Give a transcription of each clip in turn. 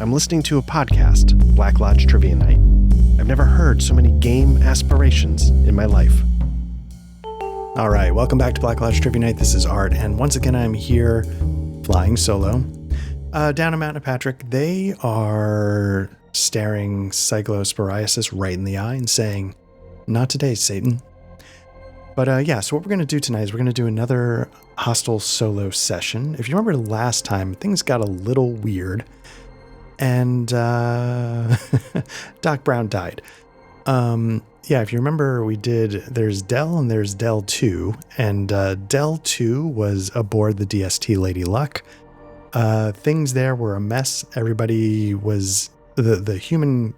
I'm listening to a podcast, Black Lodge Trivia Night. I've never heard so many game aspirations in my life. All right, welcome back to Black Lodge Trivia Night. This is Art, and once again, I'm here flying solo. Down in Mount Patrick, they are staring Cyclosporiasis right in the eye and saying, "Not today, Satan." But so what we're going to do tonight is we're going to do another hostile solo session. If you remember last time, things got a little weird, and Doc Brown died. If you remember, there's Del and there's Del 2, and Del 2 was aboard the DST Lady Luck. Things there were a mess. Everybody was, the human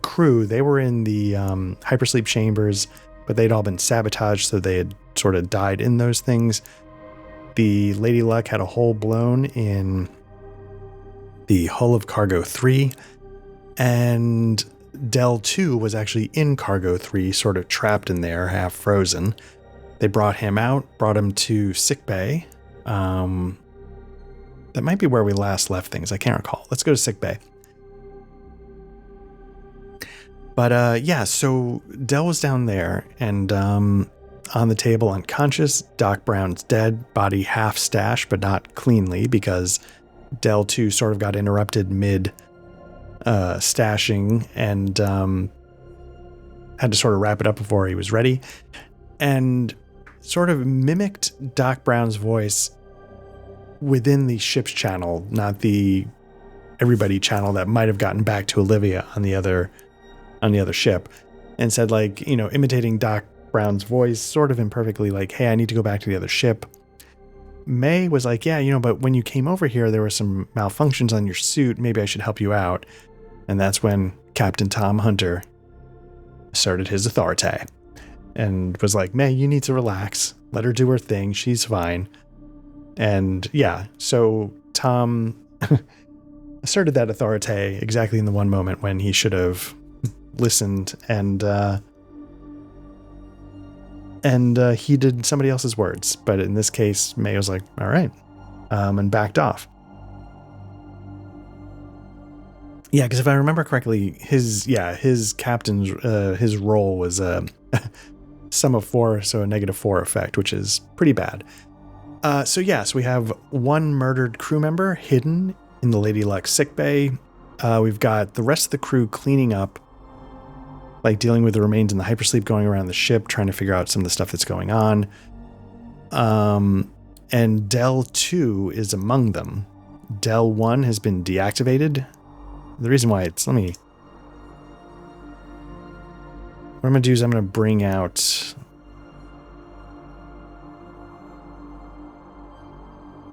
crew, they were in the hypersleep chambers, but they'd all been sabotaged, so they had sort of died in those things. The Lady Luck had a hole blown in the hull of Cargo 3, and Del 2 was actually in Cargo 3, sort of trapped in there, half frozen. They brought him out, brought him to sickbay. That might be where we last left things. I can't recall. Let's go to sickbay. But so Del was down there, and on the table, unconscious. Doc Brown's dead, body half stashed, but not cleanly, because Del 2 sort of got interrupted mid stashing and had to sort of wrap it up before he was ready, and sort of mimicked Doc Brown's voice within the ship's channel, not the everybody channel that might have gotten back to Olivia on the other ship, and said, like, imitating Doc Brown's voice sort of imperfectly, like, "Hey, I need to go back to the other ship." May was like, "Yeah, but when you came over here, there were some malfunctions on your suit. Maybe I should help you out." And that's when Captain Tom Hunter asserted his authority and was like, "May, you need to relax. Let her do her thing. She's fine." And so Tom asserted that authority exactly in the one moment when he should have listened and heeded somebody else's words. But in this case, May was like, "All right," and backed off. Yeah, because if I remember correctly, his captain's his role was a sum of 4, so a -4 effect, which is pretty bad. So we have one murdered crew member hidden in the Lady Luck sickbay. We've got the rest of the crew cleaning up, like dealing with the remains in the hypersleep, going around the ship, trying to figure out some of the stuff that's going on. And Del 2 is among them. Del 1 has been deactivated. The reason why what I'm going to do is I'm going to bring out...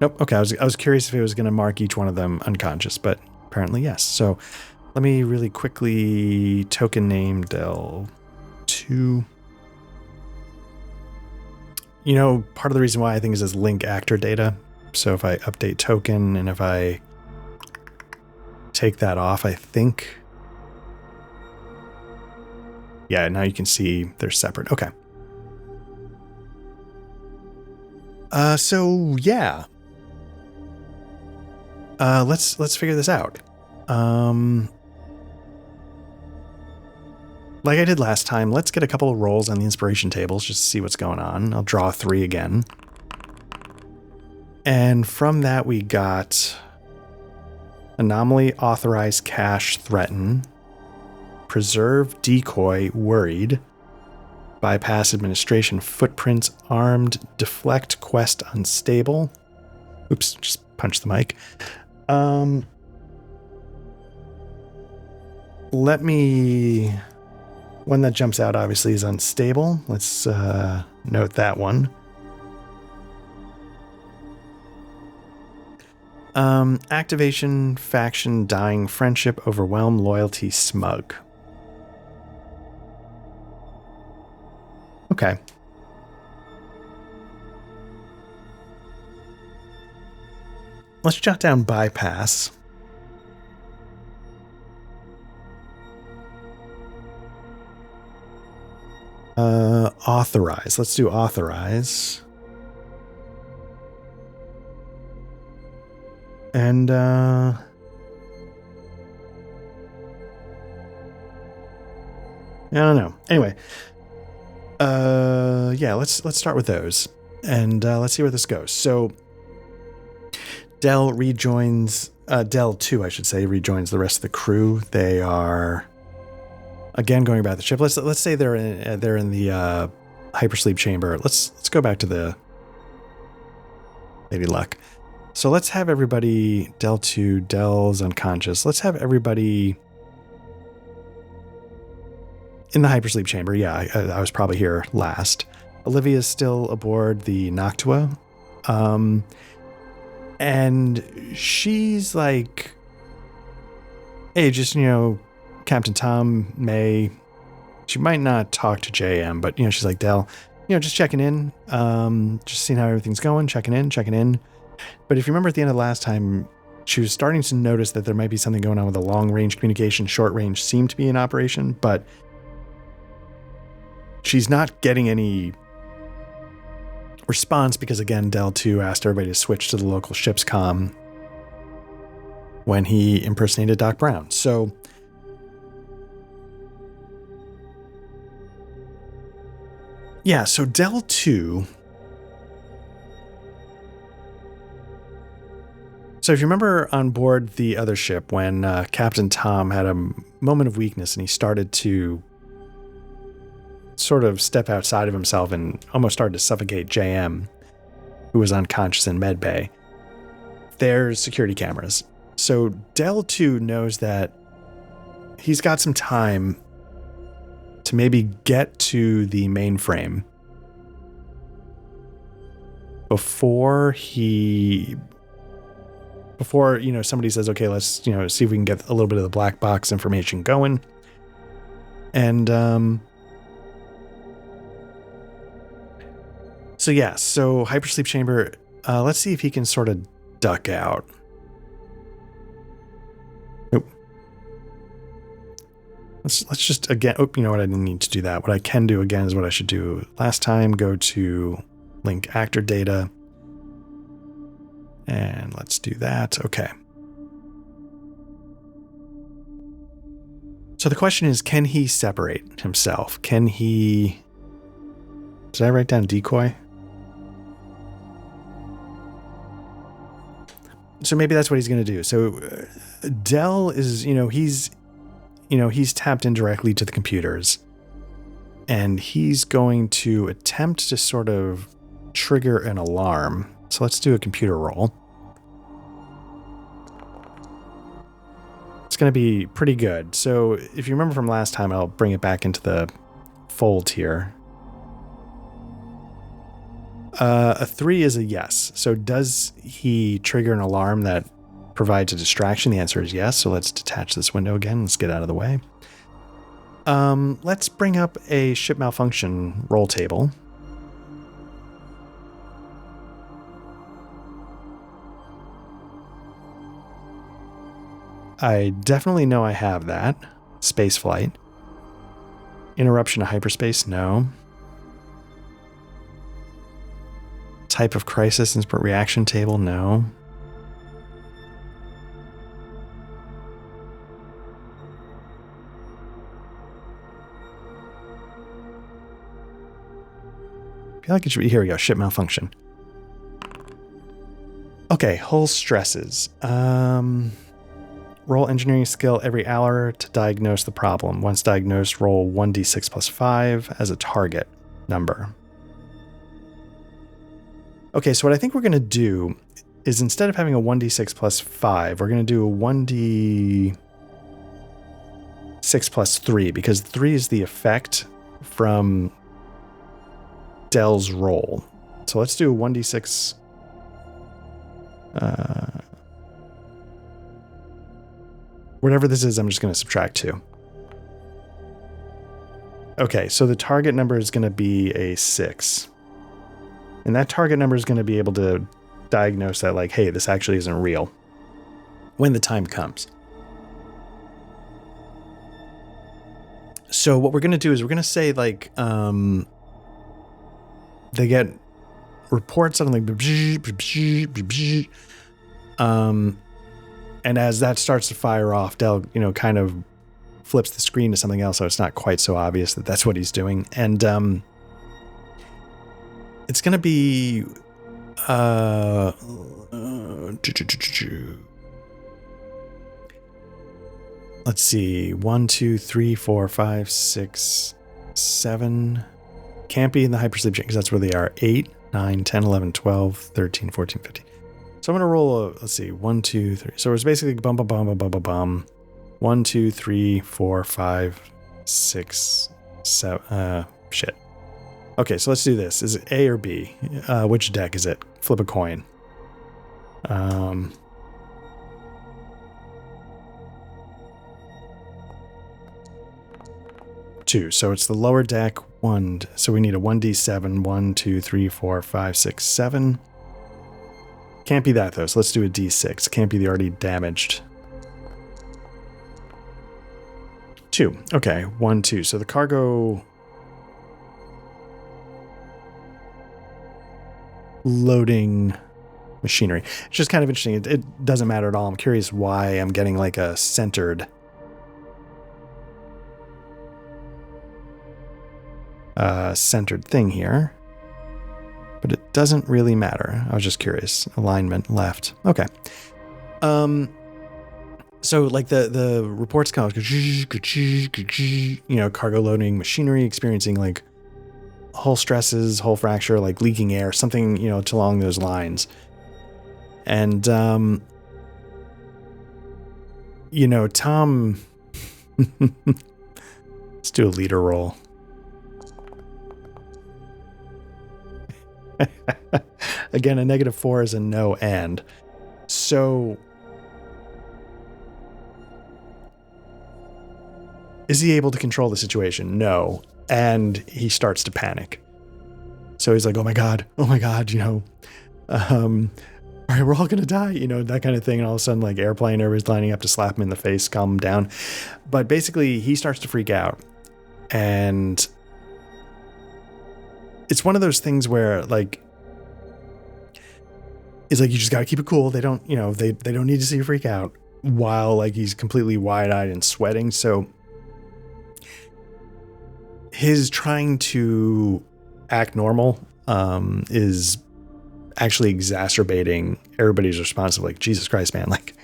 Nope. Okay. I was curious if it was going to mark each one of them unconscious, but apparently yes. So let me really quickly token name Del 2. Part of the reason why I think is this link actor data. So if I update token and if I take that off, I think. Yeah, now you can see they're separate. Okay. Let's figure this out. Like I did last time, let's get a couple of rolls on the inspiration tables just to see what's going on. I'll draw 3 again. And from that we got anomaly, authorize, cache, threaten, preserve, decoy, worried, bypass administration, footprints, armed, deflect, quest, unstable. Oops, just punched the mic. One that jumps out obviously is unstable. Let's note that one. Activation, faction, dying, friendship, overwhelm, loyalty, smug. Okay. Let's jot down bypass. Authorize. Let's do authorize. And I don't know. Anyway, yeah, let's start with those, and let's see where this goes. So Del 2, I should say, rejoins the rest of the crew. They are again going about the ship. Let's say they're in the hypersleep chamber. Let's go back to the Lady Luck. So let's have everybody. Del 2, Del's unconscious. Let's have everybody in the hypersleep chamber. Yeah, I was probably here last. Olivia's still aboard the Noctua. And she's like, hey, just, Captain Tom May, she might not talk to JM, but, she's like, Del, just checking in, just seeing how everything's going, checking in. But if you remember at the end of the last time, she was starting to notice that there might be something going on with the long-range communication. Short-range seemed to be in operation, but she's not getting any response because, again, Del 2 asked everybody to switch to the local ship's comm when he impersonated Doc Brown. So yeah, so Del 2. So if you remember on board the other ship when Captain Tom had a moment of weakness and he started to sort of step outside of himself and almost started to suffocate JM, who was unconscious in medbay, there's security cameras. So Del 2 knows that he's got some time to maybe get to the mainframe before somebody says, okay, let's, see if we can get a little bit of the black box information going. And, so hypersleep chamber, let's see if he can sort of duck out. Nope. Let's just, again, you know what, I didn't need to do that. What I can do again is what I should do last time, go to link actor data. And let's do that. Okay. So the question is, can he separate himself? Did I write down decoy? So maybe that's what he's going to do. So Del is, he's tapped in directly to the computers, and he's going to attempt to sort of trigger an alarm. So let's do a computer roll. It's going to be pretty good. So if you remember from last time, I'll bring it back into the fold here. A 3 is a yes. So does he trigger an alarm that provides a distraction? The answer is yes. So let's detach this window again. Let's get out of the way. Let's bring up a ship malfunction roll table. I definitely know I have that. Space flight. Interruption to hyperspace? No. Type of crisis input reaction table? No. I feel like it should be, here we go, ship malfunction. Okay, hull stresses. Roll engineering skill every hour to diagnose the problem. Once diagnosed, roll 1d6 plus 5 as a target number. Okay, so what I think we're going to do is instead of having a 1d6 plus 5, we're going to do a 1d6 plus 3, because 3 is the effect from Del's roll. So let's do a 1d6. Whatever this is, I'm just going to subtract 2. Okay, so the target number is going to be a 6. And that target number is going to be able to diagnose that, like, hey, this actually isn't real when the time comes. So what we're going to do is we're going to say, like, they get reports on, like, And as that starts to fire off, Del, kind of flips the screen to something else, so it's not quite so obvious that that's what he's doing. And it's going to be let's see, 1, 2, 3, 4, 5, 6, 7. Can't be in the hypersleep chain because that's where they are. 8, 9, 10, 11, 12, 13, 14, 15. So I'm going to roll let's see, 1, 2, 3. So it's basically bum, bum, bum, bum, bum, bum, bum. 1, 2, 3, 4, 5, 6, 7. Shit. Okay, so let's do this. Is it A or B? Which deck is it? Flip a coin. 2. So it's the lower deck. 1. So we need a 1d7. 1, 2, 3, 4, 5, 6, 7. Can't be that though. So let's do a d6. Can't be the already damaged. 2. Okay. 1, 2. So the cargo loading machinery. It's just kind of interesting. It doesn't matter at all. I'm curious why I'm getting like a centered thing here, but it doesn't really matter. I was just curious. Alignment left. Okay. So like the reports come out, cargo loading machinery experiencing like hull stresses, hull fracture, like leaking air, something, along those lines. And, Tom, let's do a leader roll. Again, a -4 is a no and. So is he able to control the situation? No. And he starts to panic. So he's like, oh my God, all right, we're all going to die, that kind of thing. And all of a sudden, like airplane, everybody's lining up to slap him in the face, calm him down. But basically he starts to freak out. And it's one of those things where like, it's like, you just got to keep it cool. They don't, they don't need to see you freak out while like he's completely wide-eyed and sweating. So his trying to act normal is actually exacerbating everybody's response of like, Jesus Christ, man, like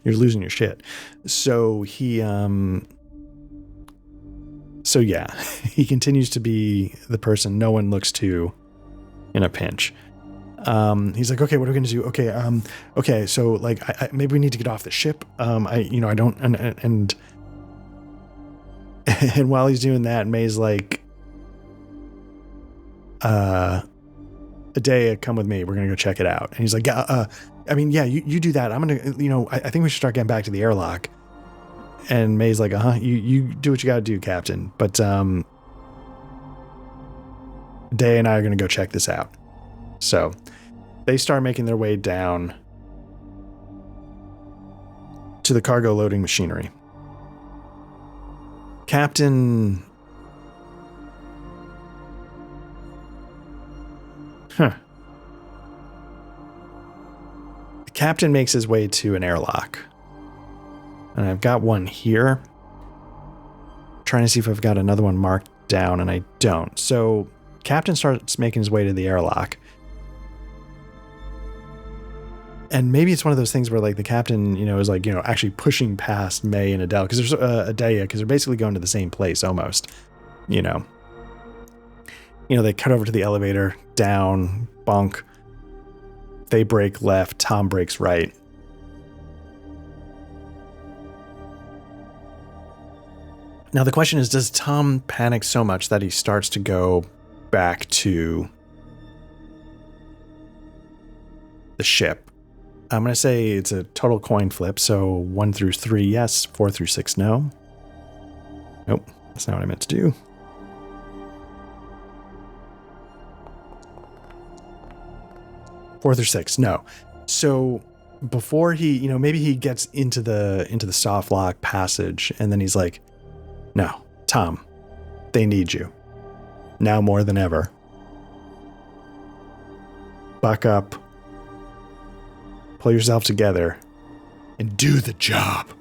you're losing your shit. So he he continues to be the person no one looks to in a pinch. He's like, okay, what are we going to do? Okay. So like, maybe we need to get off the ship. I don't, and while he's doing that, May's like, Adea, come with me. We're going to go check it out. And he's like, you do that. I'm going to, I think we should start getting back to the airlock. And May's like, you do what you got to do, Captain. But, Adea and I are going to go check this out. So they start making their way down to the cargo loading machinery. Captain... The captain makes his way to an airlock. And I've got one here. I'm trying to see if I've got another one marked down, and I don't. So Captain starts making his way to the airlock. And maybe it's one of those things where like the captain, is like, actually pushing past May and Adele, because there's Adea, because they're basically going to the same place almost, they cut over to the elevator, down, bunk. They break left, Tom breaks right. Now the question is, does Tom panic so much that he starts to go back to the ship? I'm going to say it's a total coin flip. So 1 through 3, yes. 4 through 6, no. Nope. That's not what I meant to do. Four through 6, no. So before he, maybe he gets into the soft lock passage, and then he's like, no, Tom, they need you. Now more than ever. Buck up. Pull yourself together. and do the job.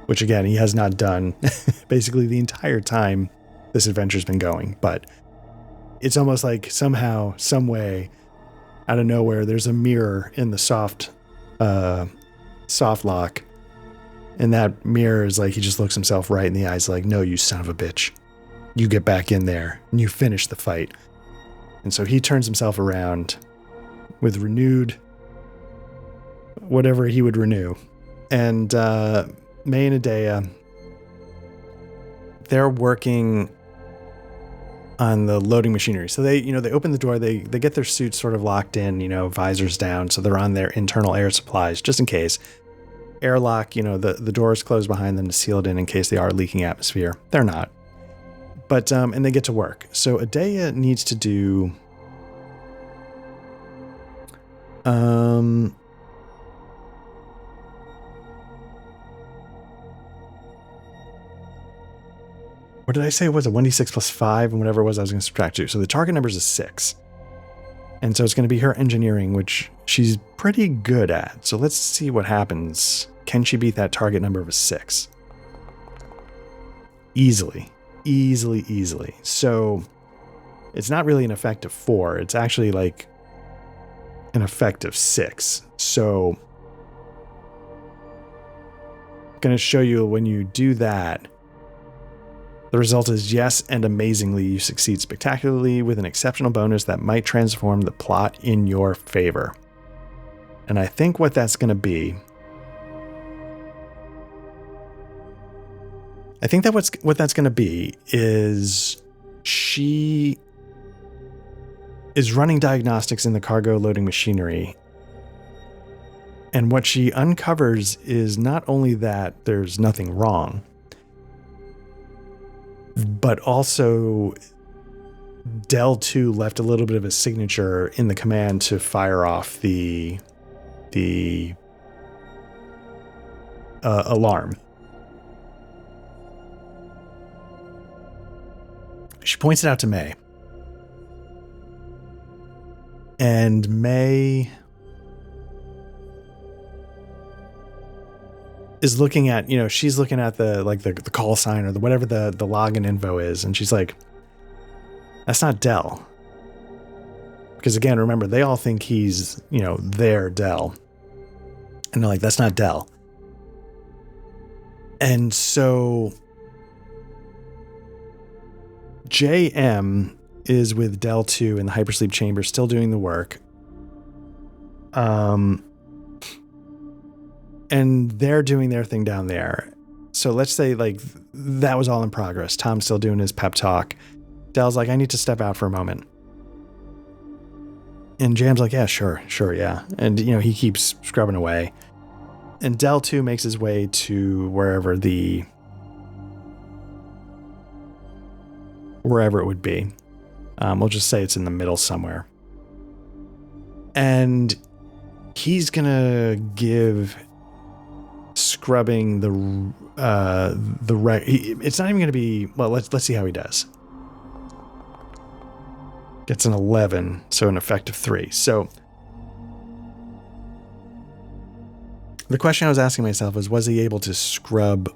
Which, again, he has not done basically the entire time this adventure's been going. But it's almost like somehow, some way, out of nowhere, there's a mirror in the soft lock. And that mirror is like, he just looks himself right in the eyes like, no, you son of a bitch. You get back in there and you finish the fight. And so he turns himself around with renewed whatever he would renew. And May and Adea, they're working on the loading machinery. So they open the door, they get their suits sort of locked in, visors down. So they're on their internal air supplies just in case. Airlock, the doors closed behind them to seal it in case they are leaking atmosphere. They're not. But, and they get to work. So Adea needs to do, what did I say? Was it 1d6 plus 5 and whatever it was I was going to subtract 2. So the target number is a 6. And so it's going to be her engineering, which she's pretty good at. So let's see what happens. Can she beat that target number of a 6? Easily. So it's not really an effective 4. It's actually like an effective 6. So I'm going to show you when you do that. The result is yes, and amazingly, you succeed spectacularly with an exceptional bonus that might transform the plot in your favor. And I think what that's going to be, what that's going to be is she is running diagnostics in the cargo loading machinery. And what she uncovers is not only that there's nothing wrong, but also Del 2 left a little bit of a signature in the command to fire off the alarm. She points it out to May. And May is looking at, she's looking at the call sign or whatever the login info is. And she's like, that's not Del. Because again, remember, they all think he's, their Del. And they're like, that's not Del. And so JM is with Del 2 in the hypersleep chamber, still doing the work. And they're doing their thing down there. So let's say that was all in progress. Tom's still doing his pep talk. Del's like, I need to step out for a moment. And Jam's like, yeah, sure, yeah. And, he keeps scrubbing away. And Del 2 makes his way to wherever it would be. We'll just say it's in the middle somewhere. And he's going to give scrubbing it's not even going to be, well, let's see how he does. Gets an 11, so an effective 3. So the question I was asking myself was he able to scrub?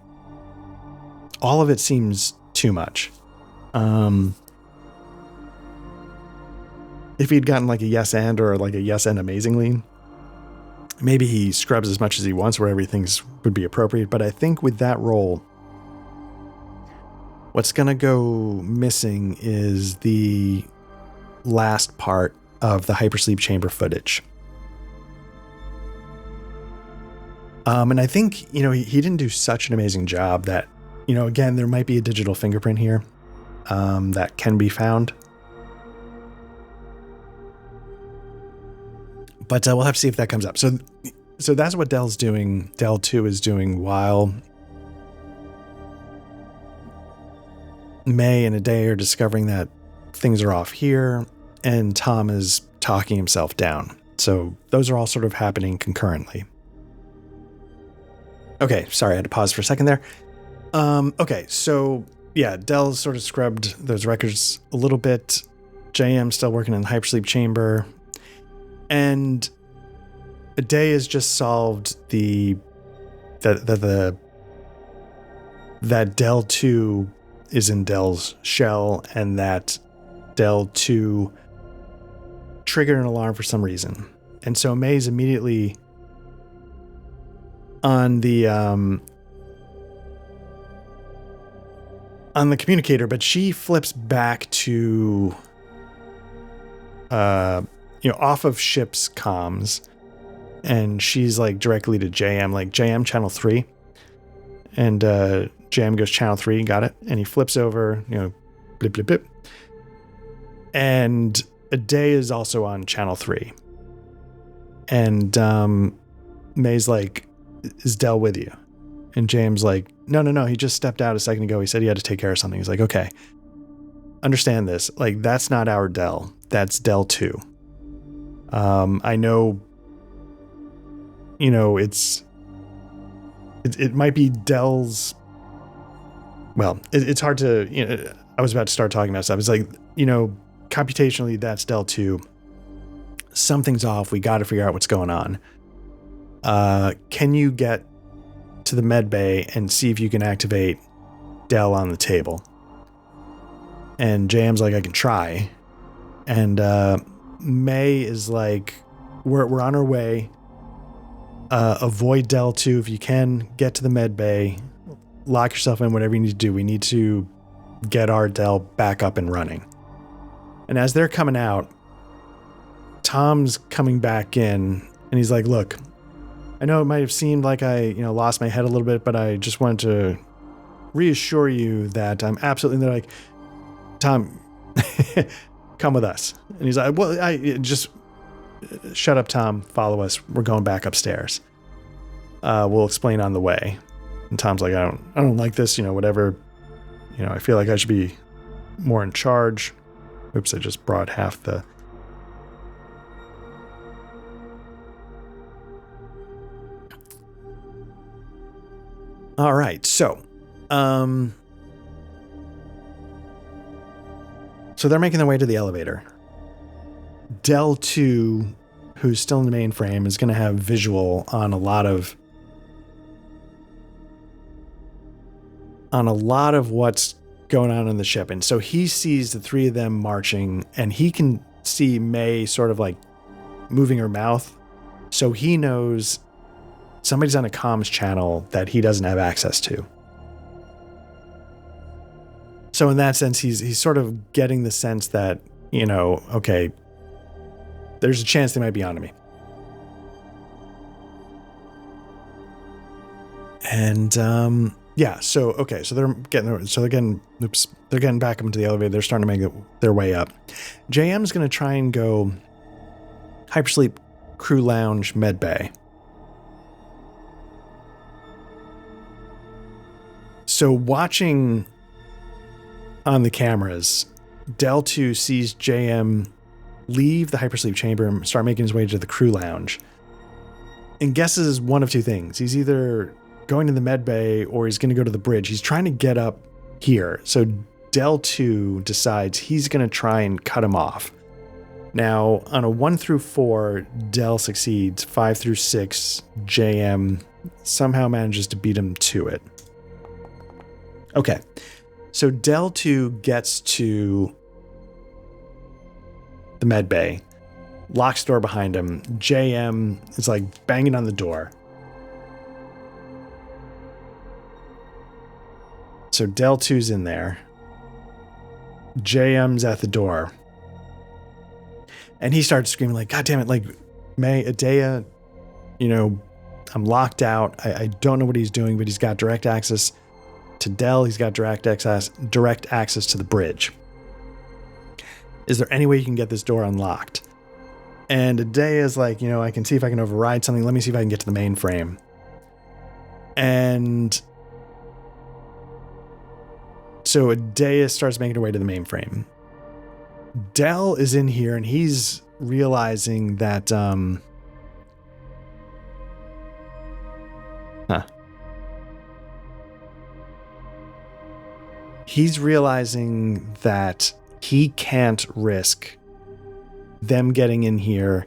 All of it seems too much. If he'd gotten like a yes and or like a yes and amazingly, maybe he scrubs as much as he wants where everything would be appropriate. But I think with that roll, what's going to go missing is the last part of the hypersleep chamber footage. And I think, he didn't do such an amazing job that, again, there might be a digital fingerprint here that can be found. But we'll have to see if that comes up. So that's what Del's doing. Del 2 is doing while May and Adea are discovering that things are off here, and Tom is talking himself down. So those are all sort of happening concurrently. Okay, sorry, I had to pause for a second there. Okay, so yeah, Del's sort of scrubbed those records a little bit. JM's still working in the hypersleep chamber. And Adea has just solved the that Del 2 is in Del's shell, and that Del 2 triggered an alarm for some reason. And so May's immediately on the communicator, but she flips back to off of ship's comms, and she's like directly to JM, like JM channel 3. And JM goes channel 3, got it. And he flips over, blip, blip, blip. And a day is also on channel 3. And May's like, is Del with you? And James like, no, he just stepped out a second ago. He said he had to take care of something. He's like, okay, understand this. Like, that's not our Del. That's Del 2. I know, it might be Del's. Well, it's hard to, I was about to start talking about stuff. It's like, computationally, that's Del 2. Something's off. We got to figure out what's going on. Can you get to the med bay and see if you can activate Del on the table? And JM's like, I can try. And May is like, we're on our way. Avoid Del 2 if you can. Get to the med bay. Lock yourself in, whatever you need to do. We need to get our Del back up and running. And as they're coming out, Tom's coming back in, and he's like, look, I know it might have seemed like I, lost my head a little bit, but I just wanted to reassure you that I'm absolutely, and they're like, Tom, come with us. And he's like, well, I just shut up, Tom, follow us. We're going back upstairs. We'll explain on the way. And Tom's like, I don't like this, whatever. I feel like I should be more in charge. Oops, I just brought half the. All right, so they're making their way to the elevator. Del 2, who's still in the mainframe, is going to have visual on a lot of what's going on in the ship. And so he sees the three of them marching, and he can see May sort of like moving her mouth. So he knows somebody's on a comms channel that he doesn't have access to. So in that sense, he's sort of getting the sense that, okay, there's a chance they might be onto me. And so they're getting back up into the elevator. They're starting to make their way up. JM's going to try and go hypersleep crew lounge med bay. So watching on the cameras, Del 2 sees JM leave the hypersleep chamber and start making his way to the crew lounge, and guesses one of two things. He's either going to the med bay or he's going to go to the bridge. He's trying to get up here. So Del 2 decides he's going to try and cut him off. Now, on a 1 through 4, Del succeeds. 5 through 6, JM somehow manages to beat him to it. Okay, so Del 2 gets to the med bay, locks the door behind him. JM is like banging on the door. So Del 2's in there. JM's at the door. And he starts screaming like, God damn it, like, May, Adea, I'm locked out. I don't know what he's doing, but he's got direct access to Del. He's got direct access to the bridge. Is there any way you can get this door unlocked? And Adea is like, I can see if I can override something. Let me see if I can get to the mainframe. And so Adea starts making her way to the mainframe. Del is in here, and he's realizing that he's realizing that he can't risk them getting in here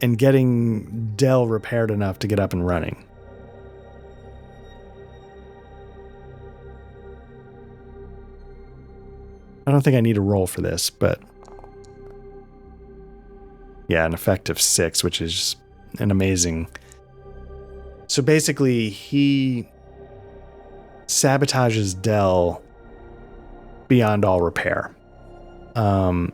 and getting Dell repaired enough to get up and running. I don't think I need a roll for this, but yeah, an effective 6, which is an amazing. So basically, he sabotages Dell beyond all repair. And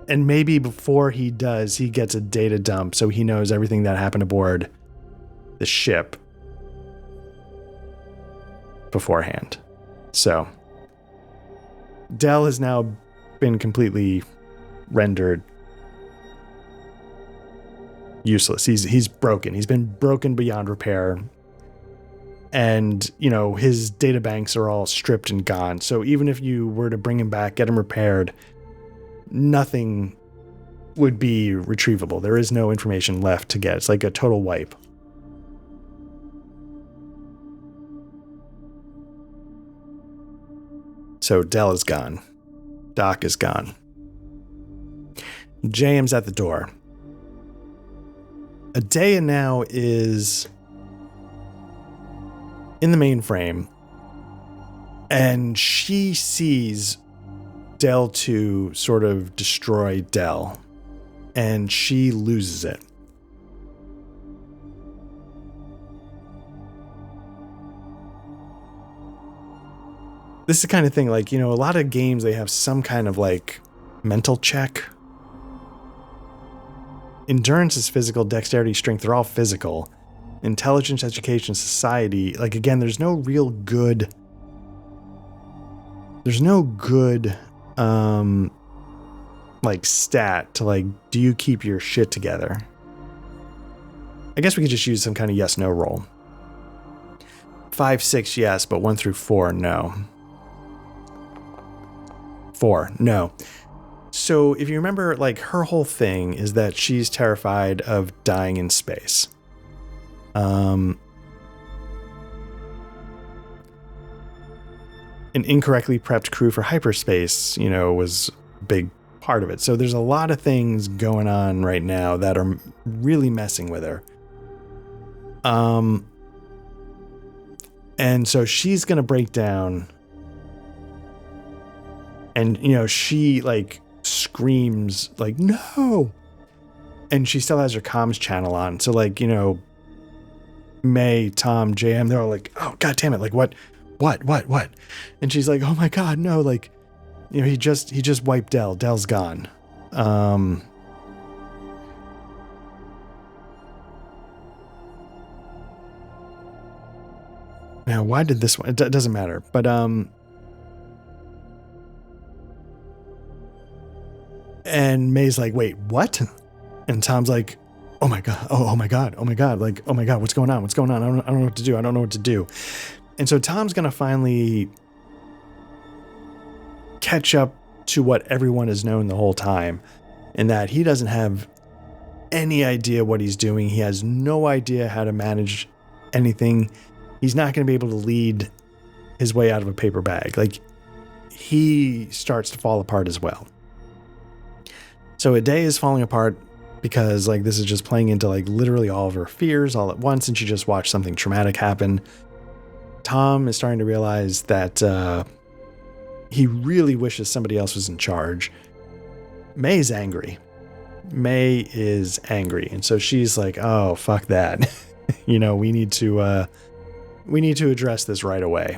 maybe before he does, he gets a data dump so he knows everything that happened aboard the ship beforehand. So Dell has now been completely rendered useless. He's broken. He's been broken beyond repair. And, you know, his data banks are all stripped and gone. So even if you were to bring him back, get him repaired, nothing would be retrievable. There is no information left to get. It's like a total wipe. So Dell is gone. Doc is gone. JM's at the door. Adea now is in the mainframe, and she sees Dell 2 sort of destroy Dell, and she loses it. This is the kind of thing, like, you know, a lot of games, they have some kind of like mental check. Endurance is physical, dexterity, strength, they're all physical. Intelligence, education, society, like, again, there's no good, like, stat to, like, do you keep your shit together? I guess we could just use some kind of yes, no roll. 5, 6, yes, but 1 through 4, no. 4, no. So if you remember, like, her whole thing is that she's terrified of dying in space. An incorrectly prepped crew for hyperspace, you know, was a big part of it. So there's a lot of things going on right now that are really messing with her. And so she's going to break down, and, you know, she, like, screams, like, no! And she still has her comms channel on. So, like, you know, May, Tom, JM, they're all like, oh, God damn it. Like, what? And she's like, oh my God, no. Like, you know, he just wiped Dell. Dell's gone. Now, why did this one? It doesn't matter. But, and May's like, wait, what? And Tom's like, oh my God, oh my God, like, oh my God, what's going on? I don't know what to do. And so Tom's going to finally catch up to what everyone has known the whole time, in that he doesn't have any idea what he's doing. He has no idea how to manage anything. He's not going to be able to lead his way out of a paper bag. Like, he starts to fall apart as well. So a day is falling apart because, like, this is just playing into, like, literally all of her fears all at once, and she just watched something traumatic happen. Tom is starting to realize that he really wishes somebody else was in charge. May's angry. May is angry, and so she's like, oh, fuck that. You know, we need to address this right away.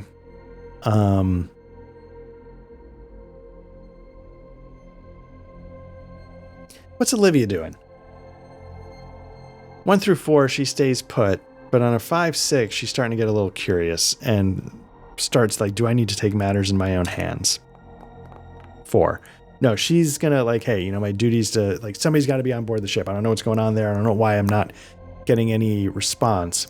What's Olivia doing? 1 through 4, she stays put, but on a 5, 6, she's starting to get a little curious and starts like, do I need to take matters in my own hands? 4. No, she's gonna, like, hey, you know, my duty's to, like, somebody's got to be on board the ship. I don't know what's going on there. I don't know why I'm not getting any response.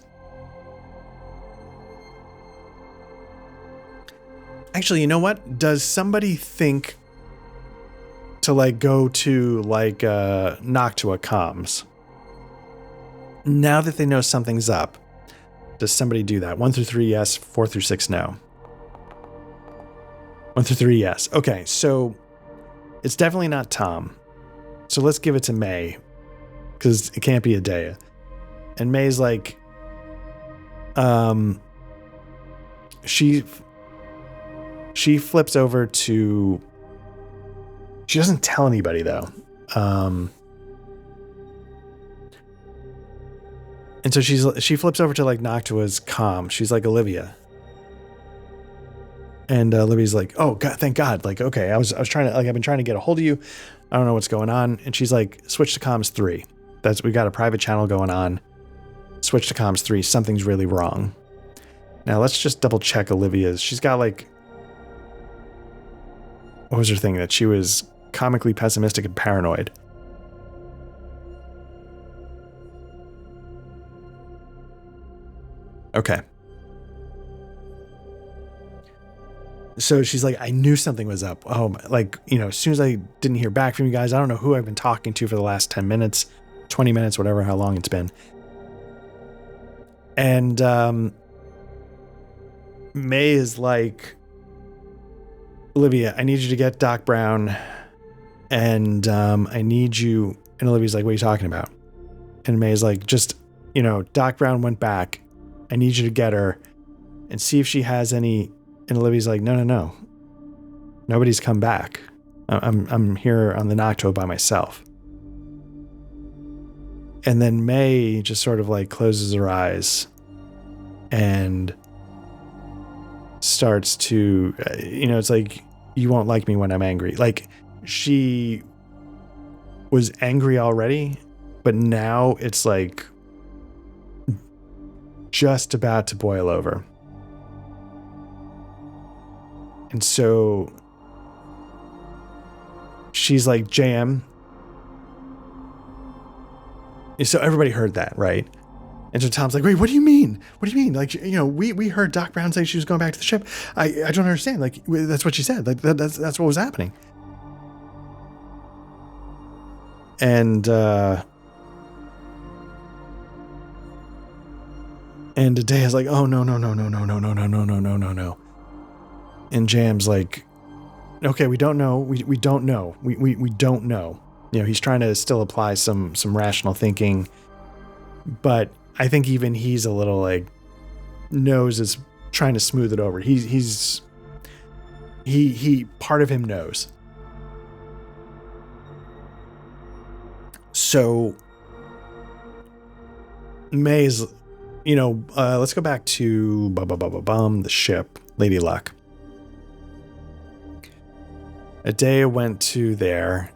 Actually, you know what? Does somebody think to, like, go to, like, Noctua comms? Now that they know something's up, does somebody do that? 1 through 3, yes. 4 through 6, no. 1 through 3, yes. Okay, so it's definitely not Tom. So let's give it to May. because it can't be Adea. And May's like, she flips over to, she doesn't tell anybody though. And so she flips over to like Noctua's comm. She's like, Olivia. And Olivia's like, oh God, thank God. Like, okay, I was trying to, like, I've been trying to get a hold of you. I don't know what's going on. And she's like, switch to comms 3. We got a private channel going on. Switch to comms 3. Something's really wrong. Now let's just double check Olivia's. She's got like, what was her thing? That she was comically pessimistic and paranoid. Okay. So she's like, I knew something was up. Oh, like, as soon as I didn't hear back from you guys, I don't know who I've been talking to for the last 10 minutes, 20 minutes, whatever, how long it's been. And May is like, Olivia, I need you to get Doc Brown, and I need you. And Olivia's like, what are you talking about? And May's like, just, Doc Brown went back. I need you to get her and see if she has any. And Olivia's like, no. Nobody's come back. I'm here on the Noctua by myself. And then May just sort of like closes her eyes and starts to, it's like, you won't like me when I'm angry. Like, she was angry already, but now it's like just about to boil over. And so she's like, JM. So everybody heard that, right? And so Tom's like, wait, what do you mean? What do you mean? Like, we heard Doc Brown say she was going back to the ship. I don't understand. Like, that's what she said. Like, that's what was happening. And Adea's like, oh, no. And Jam's like, okay, we don't know. We don't know. We don't know. He's trying to still apply some rational thinking, but I think even he's a little like knows is trying to smooth it over. He part of him knows. So May's, let's go back to the ship, Lady Luck. Adea went to there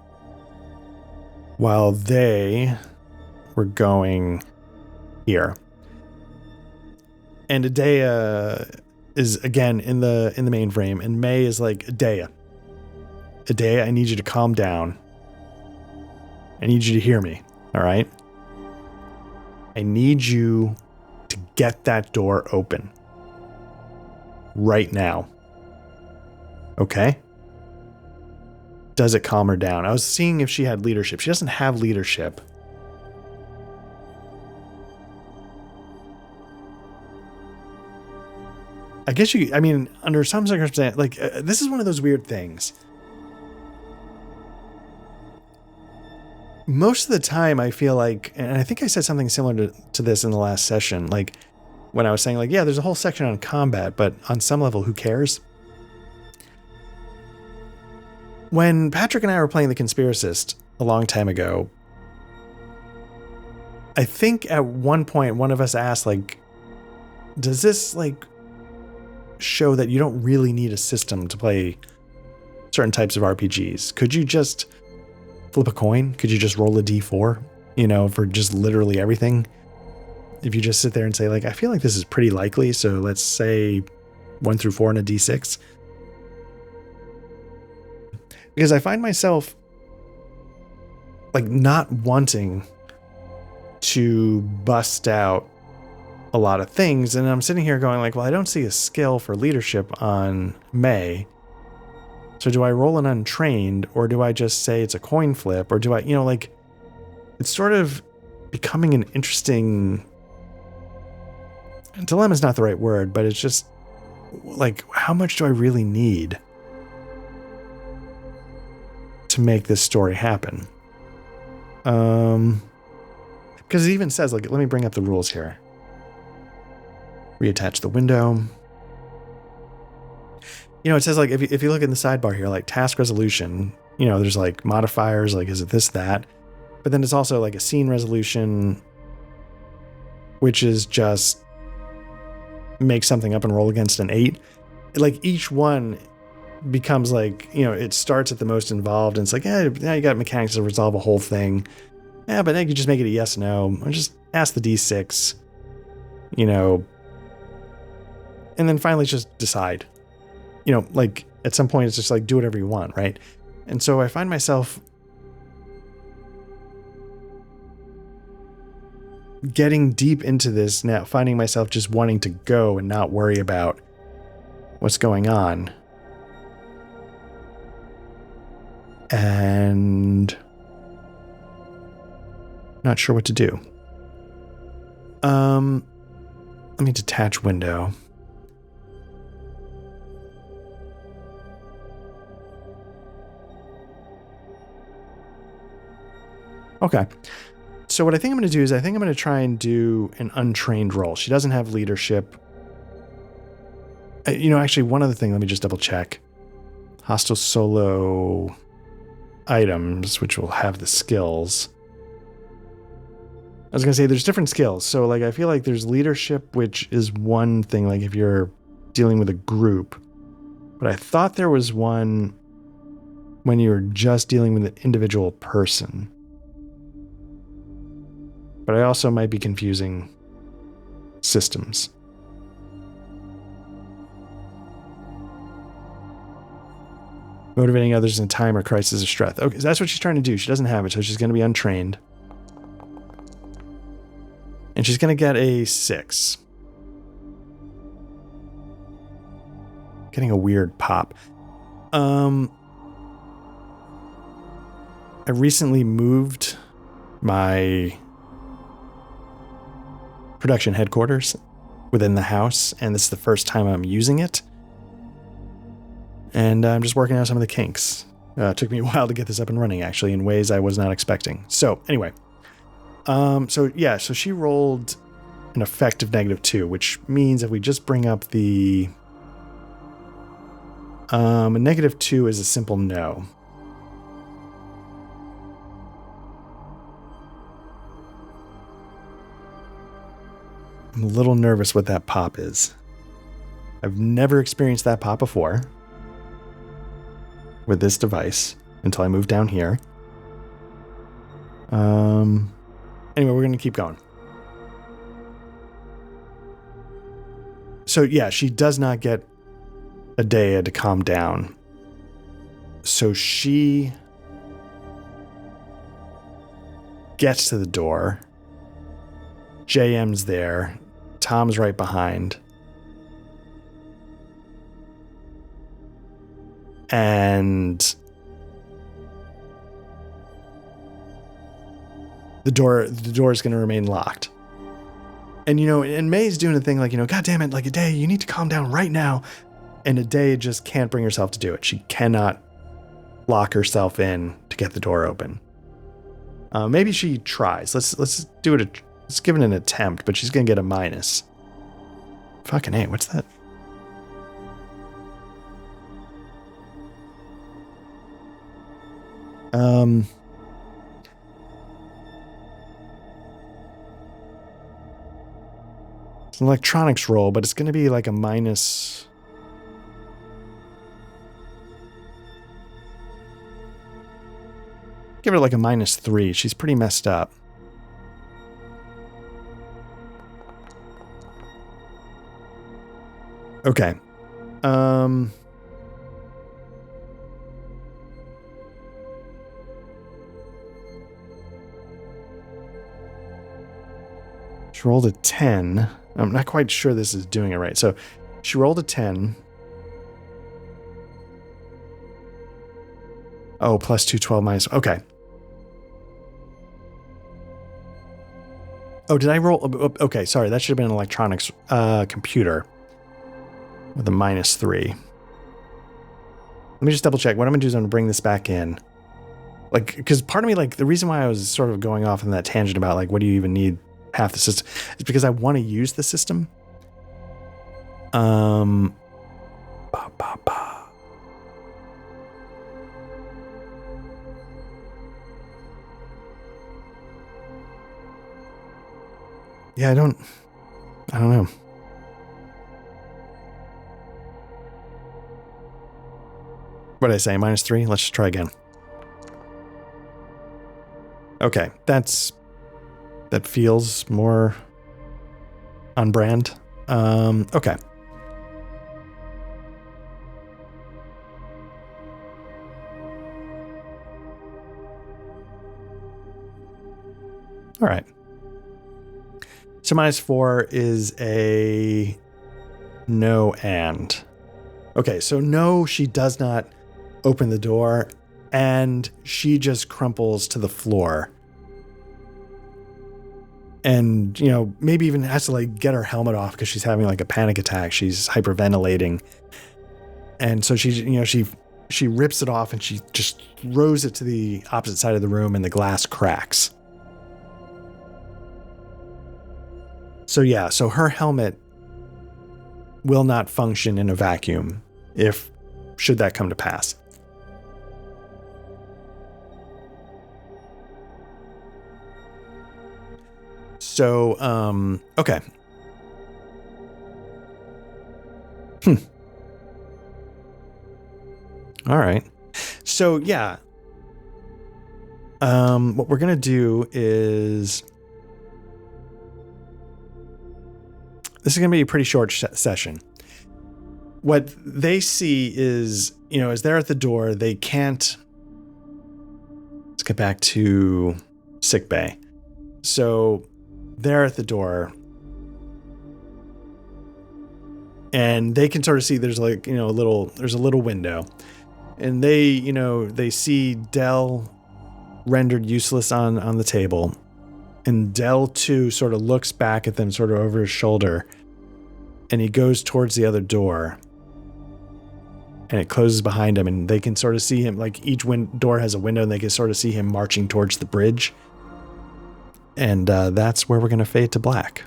while they were going here. And Adea is again in the mainframe, and May is like, Adea, I need you to calm down. I need you to hear me. All right. I need you to get that door open right now. Okay. Does it calm her down? I was seeing if she had leadership. She doesn't have leadership. I guess under some circumstance, like, this is one of those weird things. Most of the time I feel like, and I think I said something similar to this in the last session, like when I was saying like, yeah, there's a whole section on combat, but on some level, who cares? When Patrick and I were playing The Conspiracist a long time ago, I think at one point one of us asked, like, does this like show that you don't really need a system to play certain types of RPGs? Could you just flip a coin? Could you just roll a D4, for just literally everything? If you just sit there and say like, I feel like this is pretty likely, so let's say 1 through 4 on a D6. Because I find myself like not wanting to bust out a lot of things. And I'm sitting here going like, well, I don't see a skill for leadership on May. So do I roll an untrained, or do I just say it's a coin flip, or do I, like, it's sort of becoming an interesting, dilemma is not the right word, but it's just like, how much do I really need to make this story happen? Because it even says, like, let me bring up the rules here. Reattach the window. You know, it says, like, if you look in the sidebar here, like task resolution, you know, there's like modifiers, like, is it this, that? But then it's also like a scene resolution, which is just make something up and roll against an 8. Like each one becomes like, you know, it starts at the most involved and it's like, yeah, now you got mechanics to resolve a whole thing. Yeah, but then you just make it a yes, no, or just ask the D6, you know, and then finally just decide, you know, like at some point it's just like, do whatever you want. Right. And so I find myself getting deep into this now, finding myself just wanting to go and not worry about what's going on. And not sure what to do. Let me detach window. Okay. So what I think I'm going to do is I think I'm going to try and do an untrained role. She doesn't have leadership. You know, actually, one other thing, let me just double check. Hostile solo items, which will have the skills. I was going to say there's different skills. So, like, I feel like there's leadership, which is one thing, like if you're dealing with a group. But I thought there was one when you're just dealing with an individual person. But I also might be confusing systems. Motivating others in time or crisis of stress. Okay, so that's what she's trying to do. She doesn't have it, so she's going to be untrained. And she's going to get a 6. Getting a weird pop. I recently moved my production headquarters within the house, and this is the first time I'm using it. And I'm just working out some of the kinks. It took me a while to get this up and running, actually, in ways I was not expecting. So anyway, so she rolled an effective -2, which means if we just bring up the a -2 is a simple no. I'm a little nervous what that pop is. I've never experienced that pop before with this device until I moved down here. Anyway, we're going to keep going. So yeah, she does not get Adea to calm down. So she gets to the door. JM's there. Tom's right behind. And the door is going to remain locked. And, you know, and May's doing a thing like, you know, God damn it, like Adea, you need to calm down right now. And Adea just can't bring herself to do it. She cannot lock herself in to get the door open. Maybe she tries. Let's do it. Let's give it an attempt, but she's going to get a -. Fucking A, what's that? It's an electronics roll, but it's going to be like a -. Give her like a -3. She's pretty messed up. Okay. She rolled a 10. I'm not quite sure this is doing it right. So she rolled a 10. Oh, +2, 12 minus. Okay. Oh, did I roll? Okay, sorry. That should have been an electronics computer with a -3. Let me just double check. What I'm going to do is I'm going to bring this back in. Like, because part of me, like, the reason why I was sort of going off on that tangent about, like, what do you even need half the system is because I want to use the system. Ba, ba, ba. Yeah, I don't know. What did I say? -3? Let's just try again. Okay, that feels more on brand. Okay. All right. So -4 is a no and. Okay, so no, she does not open the door, and she just crumples to the floor. And, you know, maybe even has to like get her helmet off because she's having like a panic attack. She's hyperventilating. And so she rips it off and she just throws it to the opposite side of the room and the glass cracks. So yeah, so her helmet will not function in a vacuum should that come to pass. So, okay. All right. So yeah. What we're going to do is, this is going to be a pretty short session. What they see is, you know, as they're at the door, they can't. Let's get back to sick bay. So they're at the door and they can sort of see there's like, you know, there's a little window, and they see Dell rendered useless on the table, and Dell too sort of looks back at them sort of over his shoulder, and he goes towards the other door. And it closes behind him, and they can sort of see him, like each door has a window, and they can sort of see him marching towards the bridge. And that's where we're going to fade to black.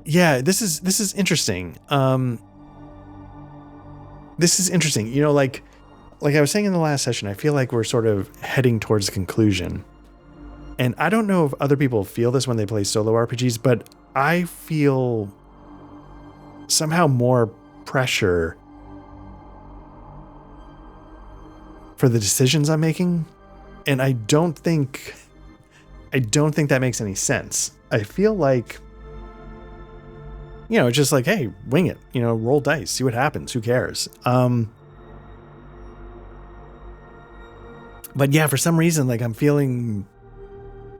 Yeah, this is interesting. This is interesting. You know, like I was saying in the last session, I feel like we're sort of heading towards the conclusion. And I don't know if other people feel this when they play solo RPGs, but I feel somehow more pressure for the decisions I'm making. And I don't think that makes any sense. I feel like, you know, it's just like, hey, wing it, you know, roll dice, see what happens. Who cares? But yeah, for some reason, like I'm feeling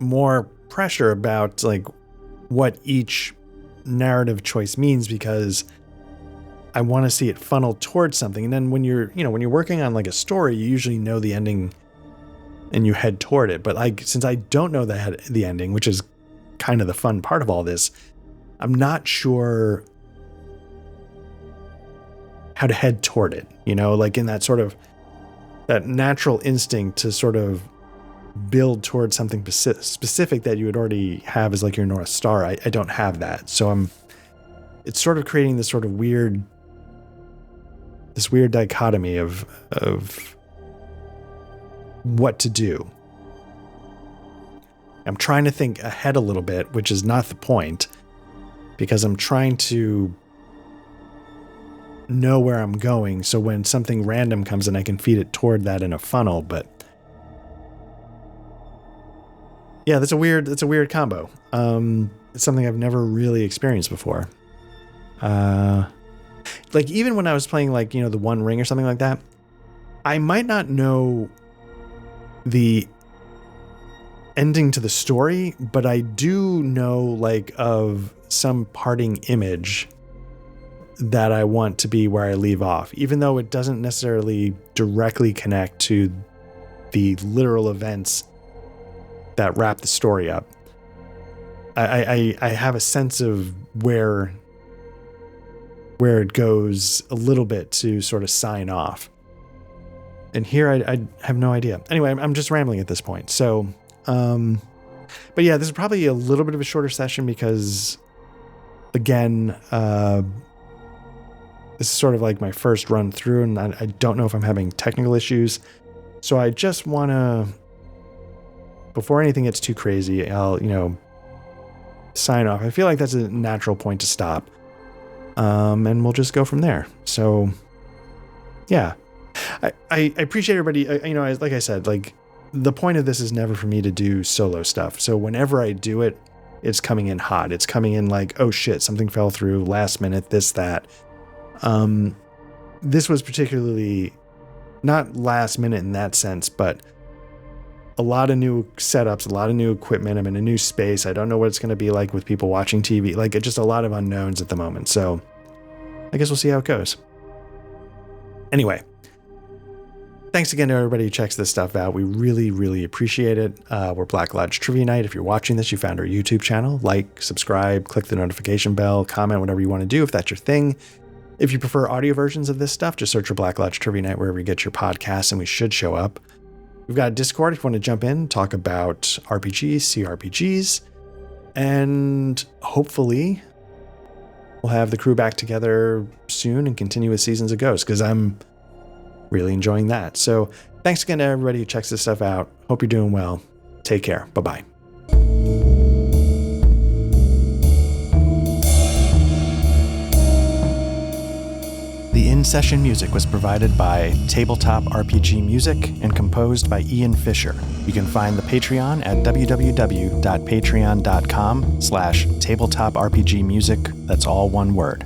more pressure about like what each narrative choice means, because I want to see it funnel towards something. And then when you're working on like a story, you usually know the ending and you head toward it. But like, since I don't know the ending, which is kind of the fun part of all this, I'm not sure how to head toward it, you know, like in that sort of that natural instinct to sort of build towards something specific that you would already have as like your North Star. I don't have that. So it's sort of creating this sort of weird dichotomy of what to do. I'm trying to think ahead a little bit, which is not the point, because I'm trying to know where I'm going. So when something random comes in, I can feed it toward that in a funnel. But yeah, that's a weird combo. It's something I've never really experienced before. Like even when I was playing like, you know, the One Ring or something like that, I might not know the ending to the story, but I do know like of some parting image that I want to be where I leave off, even though it doesn't necessarily directly connect to the literal events that wrap the story up. I have a sense of where where it goes a little bit to sort of sign off. And here I have no idea. Anyway, I'm just rambling at this point. So, but yeah, this is probably a little bit of a shorter session because, again, this is sort of like my first run through, and I don't know if I'm having technical issues. So I just want to, before anything gets too crazy, I'll, sign off. I feel like that's a natural point to stop. And we'll just go from there. So, yeah. I appreciate everybody. Like I said, like the point of this is never for me to do solo stuff. So whenever I do it, it's coming in hot. It's coming in like, oh shit, something fell through last minute, this, that. This was particularly not last minute in that sense, but a lot of new setups, a lot of new equipment. I'm in a new space. I don't know what it's going to be like with people watching TV. Like, it's just a lot of unknowns at the moment. So I guess we'll see how it goes. Anyway, thanks again to everybody who checks this stuff out. We really, really appreciate it. We're Black Lodge Trivia Night. If you're watching this, you found our YouTube channel. Like, subscribe, click the notification bell, comment, whatever you want to do if that's your thing. If you prefer audio versions of this stuff, just search for Black Lodge Trivia Night wherever you get your podcasts, and we should show up. We've got a Discord if you want to jump in, talk about RPGs, CRPGs, and hopefully we'll have the crew back together soon and continue with Seasons of Ghost, because I'm really enjoying that. So thanks again to everybody who checks this stuff out. Hope you're doing well. Take care. Bye-bye. The in-session music was provided by Tabletop RPG Music and composed by Ian Fisher. You can find the Patreon at www.patreon.com/tabletop RPG music. That's all one word.